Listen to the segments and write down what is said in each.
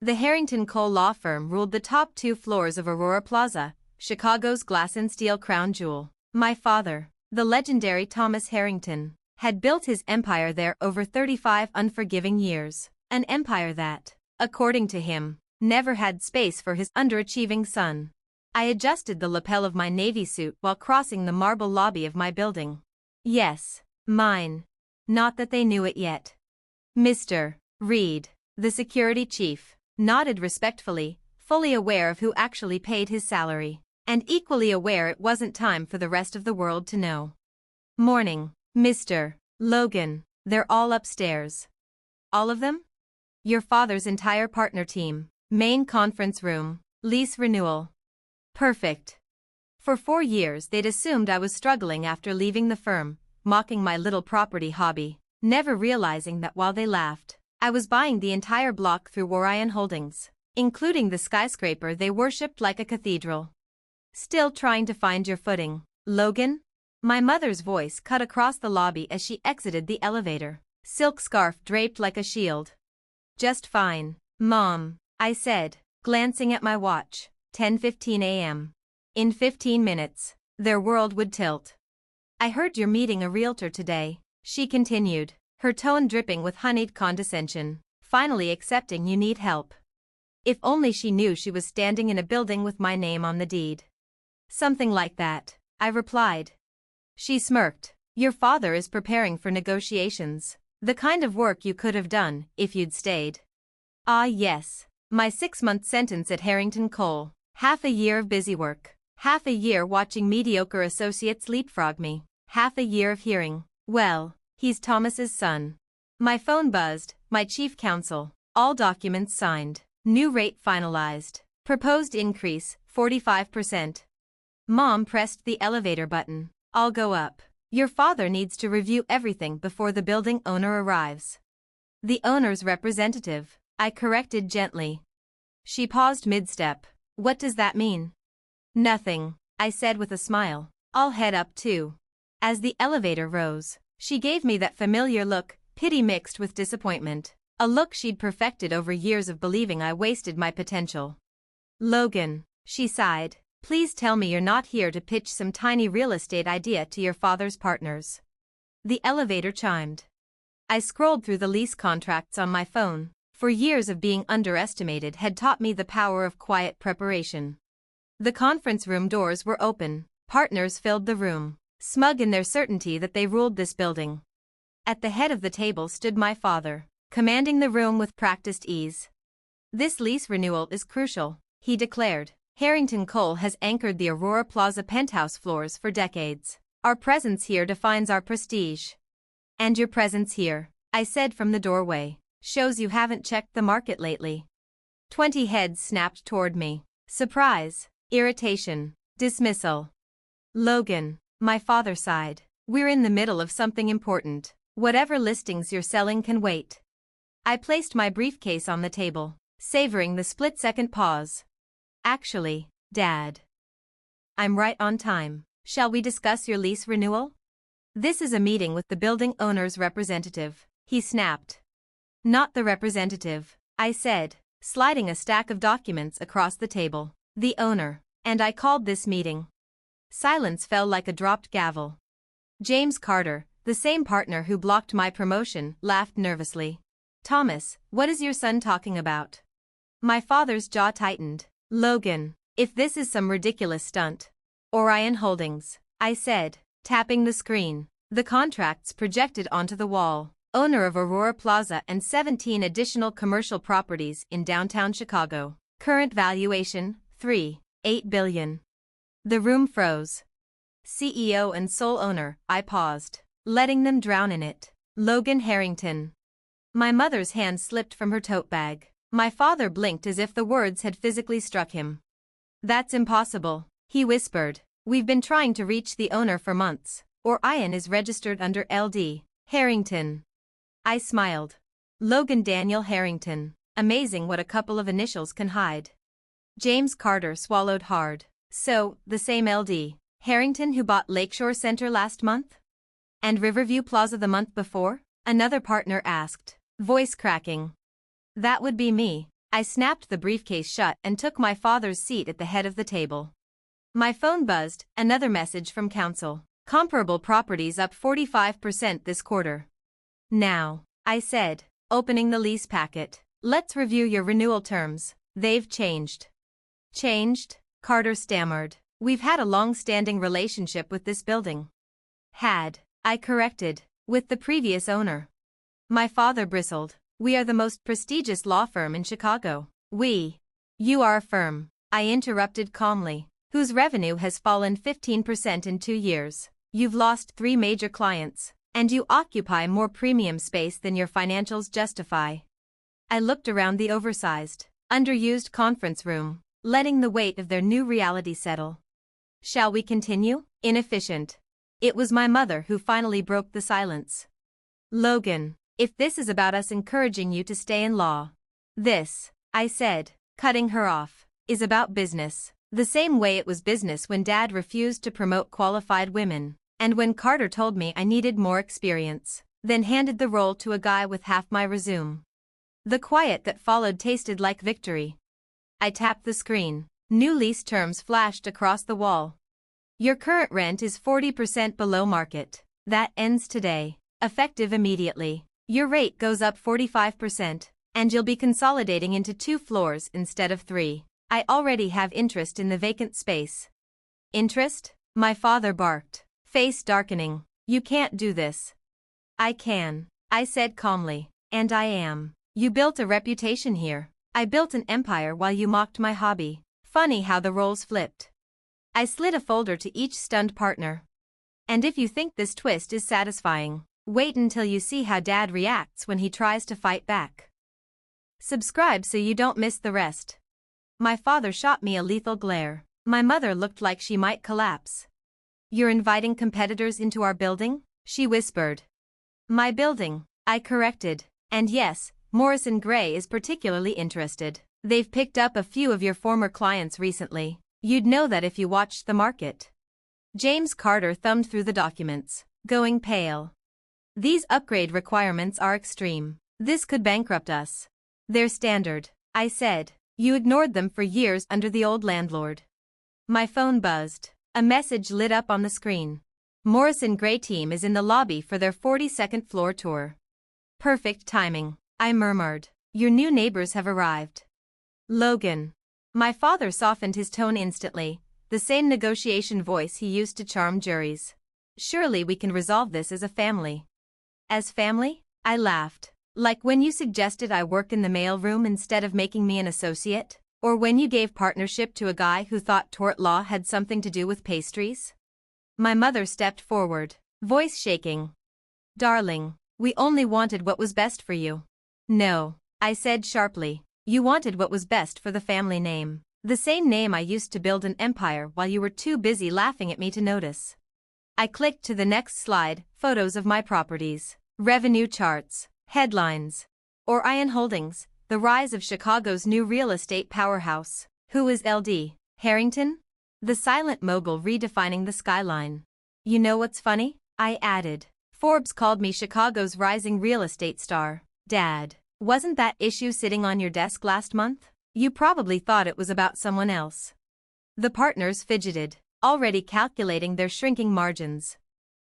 The Harrington Cole law firm ruled the top 2 floors of Aurora Plaza, Chicago's glass and steel crown jewel. My father, the legendary Thomas Harrington, had built his empire there over 35 unforgiving years. An empire that, according to him, never had space for his underachieving son. I adjusted the lapel of my navy suit while crossing the marble lobby of my building. Yes, mine. Not that they knew it yet. Mr. Reed, the security chief, nodded respectfully, fully aware of who actually paid his salary, and equally aware it wasn't time for the rest of the world to know. Morning, Mr. Logan, they're all upstairs. All of them? Your father's entire partner team, main conference room, lease renewal. Perfect. For 4 years they'd assumed I was struggling after leaving the firm, mocking my little property hobby, never realizing that while they laughed, I was buying the entire block through Orion Holdings, including the skyscraper they worshipped like a cathedral. Still trying to find your footing, Logan? My mother's voice cut across the lobby as she exited the elevator, silk scarf draped like a shield. Just fine, Mom, I said, glancing at my watch, 10:15 a.m. In 15 minutes, their world would tilt. I heard you're meeting a realtor today, she continued, her tone dripping with honeyed condescension, finally accepting you need help. If only she knew she was standing in a building with my name on the deed. Something like that, I replied. She smirked. Your father is preparing for negotiations, the kind of work you could have done if you'd stayed. Ah yes, my 6-month sentence at Harrington Cole, half a year of busy work, half a year watching mediocre associates leapfrog me, half a year of hearing, well, he's Thomas's son. My phone buzzed, my chief counsel, all documents signed, new rate finalized, proposed increase, 45%. Mom pressed the elevator button. I'll go up. Your father needs to review everything before the building owner arrives. The owner's representative, I corrected gently. She paused mid-step. What does that mean? Nothing, I said with a smile. I'll head up too. As the elevator rose, she gave me that familiar look, pity mixed with disappointment, a look she'd perfected over years of believing I wasted my potential. Logan, she sighed, please tell me you're not here to pitch some tiny real estate idea to your father's partners. The elevator chimed. I scrolled through the lease contracts on my phone, for years of being underestimated had taught me the power of quiet preparation. The conference room doors were open, partners filled the room, smug in their certainty that they ruled this building. At the head of the table stood my father, commanding the room with practiced ease. This lease renewal is crucial, he declared. Harrington Cole has anchored the Aurora Plaza penthouse floors for decades. Our presence here defines our prestige. And your presence here, I said from the doorway, shows you haven't checked the market lately. 20 heads snapped toward me. Surprise, irritation, dismissal. Logan, my father sighed. We're in the middle of something important. Whatever listings you're selling can wait. I placed my briefcase on the table, savoring the split-second pause. Actually, Dad, I'm right on time. Shall we discuss your lease renewal? This is a meeting with the building owner's representative, he snapped. Not the representative, I said, sliding a stack of documents across the table. The owner, and I called this meeting. Silence fell like a dropped gavel. James Carter, the same partner who blocked my promotion, laughed nervously. Thomas, what is your son talking about? My father's jaw tightened. Logan, if this is some ridiculous stunt. Orion Holdings, I said, tapping the screen. The contracts projected onto the wall. Owner of Aurora Plaza and 17 additional commercial properties in downtown Chicago. Current valuation, $3.8 billion. The room froze. CEO and sole owner, I paused, letting them drown in it. Logan Harrington. My mother's hand slipped from her tote bag. My father blinked as if the words had physically struck him. That's impossible, he whispered. We've been trying to reach the owner for months. Orion is registered under LD Harrington. I smiled. Logan Daniel Harrington. Amazing what a couple of initials can hide. James Carter swallowed hard. So, the same LD Harrington who bought Lakeshore Center last month? And Riverview Plaza the month before? Another partner asked, voice cracking. That would be me, I snapped the briefcase shut and took my father's seat at the head of the table. My phone buzzed, another message from counsel. Comparable properties up 45% this quarter. Now, I said, opening the lease packet. Let's review your renewal terms. They've changed. Changed? Carter stammered. We've had a long-standing relationship with this building. Had, I corrected, with the previous owner. My father bristled. We are the most prestigious law firm in Chicago. You are a firm, I interrupted calmly, whose revenue has fallen 15% in 2 years. You've lost 3 major clients, and you occupy more premium space than your financials justify. I looked around the oversized, underused conference room, letting the weight of their new reality settle. Shall we continue? Inefficient. It was my mother who finally broke the silence. Logan, if this is about us encouraging you to stay in law, this, I said, cutting her off, is about business. The same way it was business when Dad refused to promote qualified women, and when Carter told me I needed more experience, then handed the role to a guy with half my resume. The quiet that followed tasted like victory. I tapped the screen. New lease terms flashed across the wall. Your current rent is 40% below market. That ends today, effective immediately. Your rate goes up 45%, and you'll be consolidating into 2 floors instead of 3. I already have interest in the vacant space. Interest? My father barked, face darkening. You can't do this. I can, I said calmly, and I am. You built a reputation here. I built an empire while you mocked my hobby. Funny how the roles flipped. I slid a folder to each stunned partner. And if you think this twist is satisfying, wait until you see how Dad reacts when he tries to fight back. Subscribe so you don't miss the rest. My father shot me a lethal glare. My mother looked like she might collapse. You're inviting competitors into our building? She whispered. My building, I corrected. And yes, Morrison Gray is particularly interested. They've picked up a few of your former clients recently. You'd know that if you watched the market. James Carter thumbed through the documents, going pale. These upgrade requirements are extreme. This could bankrupt us. They're standard, I said. You ignored them for years under the old landlord. My phone buzzed. A message lit up on the screen. Morrison Gray team is in the lobby for their 42nd floor tour. Perfect timing, I murmured. Your new neighbors have arrived. Logan. My father softened his tone instantly, the same negotiation voice he used to charm juries. Surely we can resolve this as a family. As family? I laughed. Like when you suggested I work in the mail room instead of making me an associate? Or when you gave partnership to a guy who thought tort law had something to do with pastries? My mother stepped forward, voice shaking. Darling, we only wanted what was best for you. No, I said sharply. You wanted what was best for the family name. The same name I used to build an empire while you were too busy laughing at me to notice. I clicked to the next slide, photos of my properties, revenue charts, headlines. Orion Holdings, the rise of Chicago's new real estate powerhouse. Who is LD Harrington? The silent mogul redefining the skyline. You know what's funny? I added. Forbes called me Chicago's rising real estate star. Dad, wasn't that issue sitting on your desk last month? You probably thought it was about someone else. The partners fidgeted, already calculating their shrinking margins.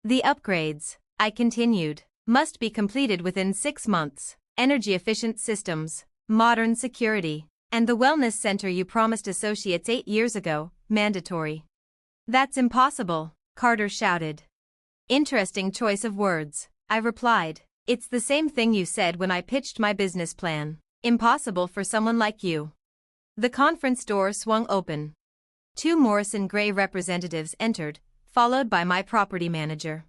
The upgrades, I continued, must be completed within 6 months. Energy-efficient systems, modern security, and the wellness center you promised associates 8 years ago, mandatory. That's impossible, Carter shouted. Interesting choice of words, I replied. It's the same thing you said when I pitched my business plan. Impossible for someone like you. The conference door swung open. 2 Morrison Gray representatives entered, followed by my property manager.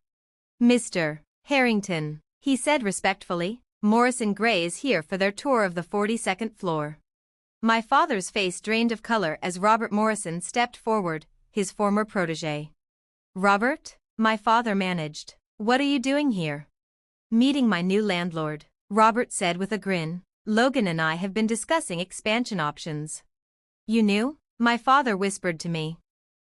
Mr. Harrington, he said respectfully, Morrison Gray is here for their tour of the 42nd floor. My father's face drained of color as Robert Morrison stepped forward, his former protege. Robert? My father managed. What are you doing here? Meeting my new landlord, Robert said with a grin. Logan and I have been discussing expansion options. You knew? My father whispered to me.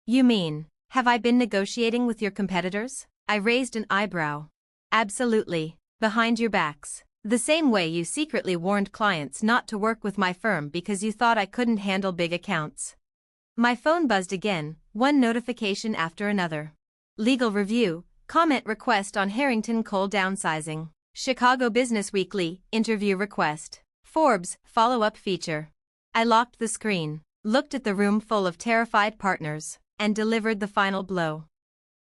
You mean, have I been negotiating with your competitors? I raised an eyebrow. Absolutely, behind your backs. The same way you secretly warned clients not to work with my firm because you thought I couldn't handle big accounts. My phone buzzed again, one notification after another. Legal review, comment request on Harrington Cole downsizing. Chicago Business Weekly, interview request. Forbes, follow-up feature. I locked the screen, looked at the room full of terrified partners, and delivered the final blow.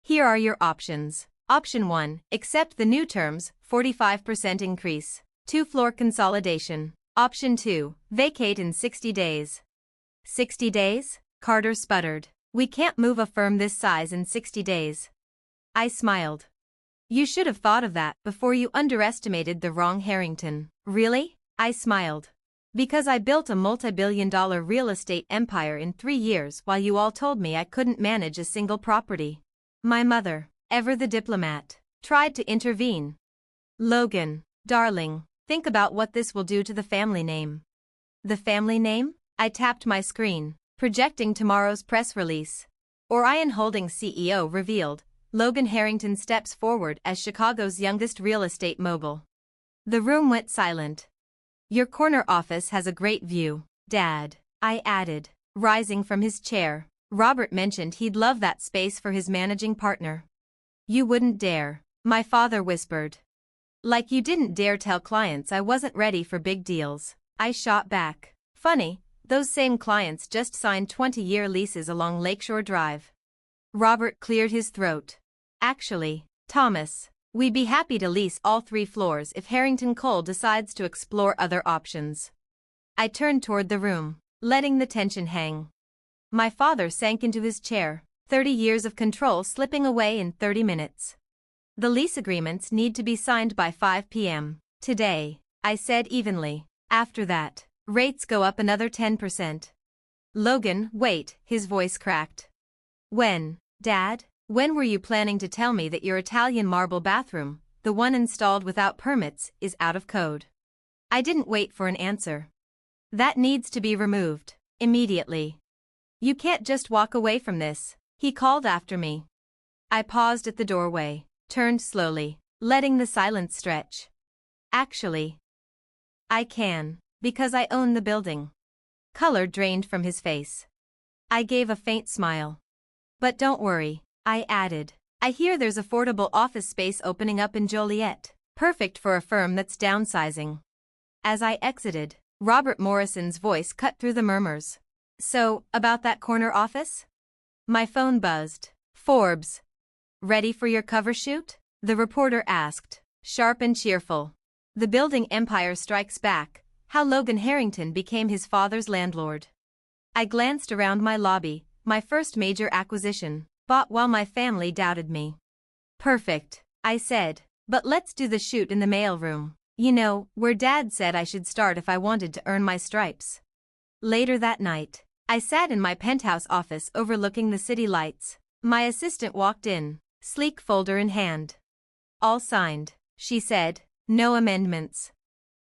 Here are your options. Option 1, accept the new terms, 45% increase. 2-floor consolidation. Option 2, vacate in 60 days. 60 days? Carter sputtered. We can't move a firm this size in 60 days. I smiled. You should have thought of that before you underestimated the wrong Harrington. Really? I smiled. Because I built a multi-billion-dollar real estate empire in 3 years while you all told me I couldn't manage a single property. My mother, ever the diplomat, tried to intervene. Logan, darling, think about what this will do to the family name. The family name? I tapped my screen, projecting tomorrow's press release. Orion Holdings CEO revealed, Logan Harrington steps forward as Chicago's youngest real estate mogul. The room went silent. Your corner office has a great view, Dad, I added, rising from his chair. Robert mentioned he'd love that space for his managing partner. You wouldn't dare, my father whispered. Like you didn't dare tell clients I wasn't ready for big deals, I shot back. Funny, those same clients just signed 20-year leases along Lakeshore Drive. Robert cleared his throat. Actually, Thomas, we'd be happy to lease all 3 floors if Harrington Cole decides to explore other options. I turned toward the room, letting the tension hang. My father sank into his chair, 30 years of control slipping away in 30 minutes. The lease agreements need to be signed by 5 p.m. today, I said evenly. After that, rates go up another 10%. Logan, wait, his voice cracked. When, Dad? When were you planning to tell me that your Italian marble bathroom, the one installed without permits, is out of code? I didn't wait for an answer. That needs to be removed, immediately. You can't just walk away from this, he called after me. I paused at the doorway, turned slowly, letting the silence stretch. Actually, I can, because I own the building. Color drained from his face. I gave a faint smile. But don't worry, I added. I hear there's affordable office space opening up in Joliet, perfect for a firm that's downsizing. As I exited, Robert Morrison's voice cut through the murmurs. So, about that corner office? My phone buzzed. Forbes. Ready for your cover shoot? The reporter asked, sharp and cheerful. The building empire strikes back, how Logan Harrington became his father's landlord. I glanced around my lobby, my first major acquisition, bought while my family doubted me. Perfect, I said, but let's do the shoot in the mailroom. You know, where Dad said I should start if I wanted to earn my stripes. Later that night, I sat in my penthouse office overlooking the city lights. My assistant walked in, sleek folder in hand. All signed, she said, no amendments.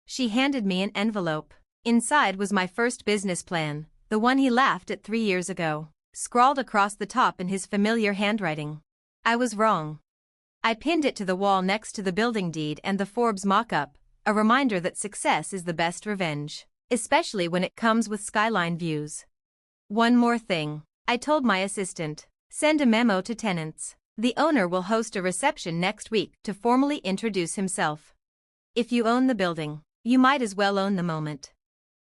She handed me an envelope. Inside was my first business plan, the one he laughed at 3 years ago, scrawled across the top in his familiar handwriting. I was wrong. I pinned it to the wall next to the building deed and the Forbes mock-up, a reminder that success is the best revenge, especially when it comes with skyline views. One more thing, I told my assistant. Send a memo to tenants. The owner will host a reception next week to formally introduce himself. If you own the building, you might as well own the moment.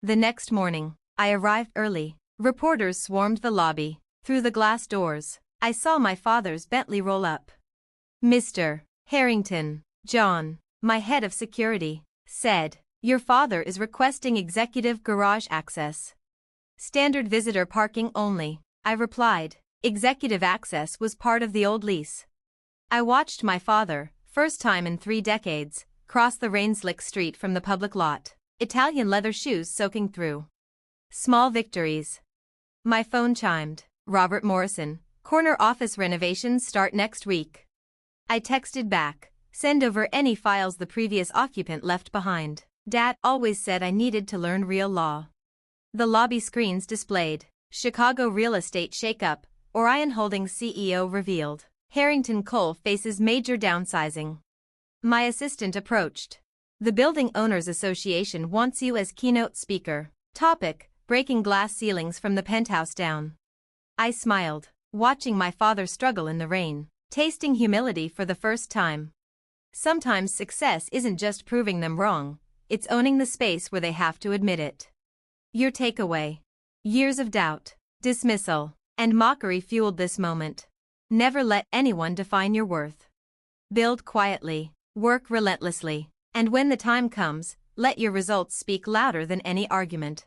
The next morning, I arrived early. Reporters swarmed the lobby. Through the glass doors, I saw my father's Bentley roll up. Mr. Harrington, John, my head of security, said, your father is requesting executive garage access. Standard visitor parking only, I replied. Executive access was part of the old lease. I watched my father, first time in 3 decades, cross the rain-slick street from the public lot, Italian leather shoes soaking through. Small victories. My phone chimed. Robert Morrison, corner office renovations start next week. I texted back, send over any files the previous occupant left behind. Dad always said I needed to learn real law. The lobby screens displayed, Chicago real estate shakeup, Orion Holdings CEO revealed, Harrington Cole faces major downsizing. My assistant approached. The Building Owners Association wants you as keynote speaker. Topic: breaking glass ceilings from the penthouse down. I smiled, watching my father struggle in the rain, tasting humility for the first time. Sometimes success isn't just proving them wrong, it's owning the space where they have to admit it. Your takeaway: years of doubt, dismissal, and mockery fueled this moment. Never let anyone define your worth. Build quietly, work relentlessly, and when the time comes, let your results speak louder than any argument.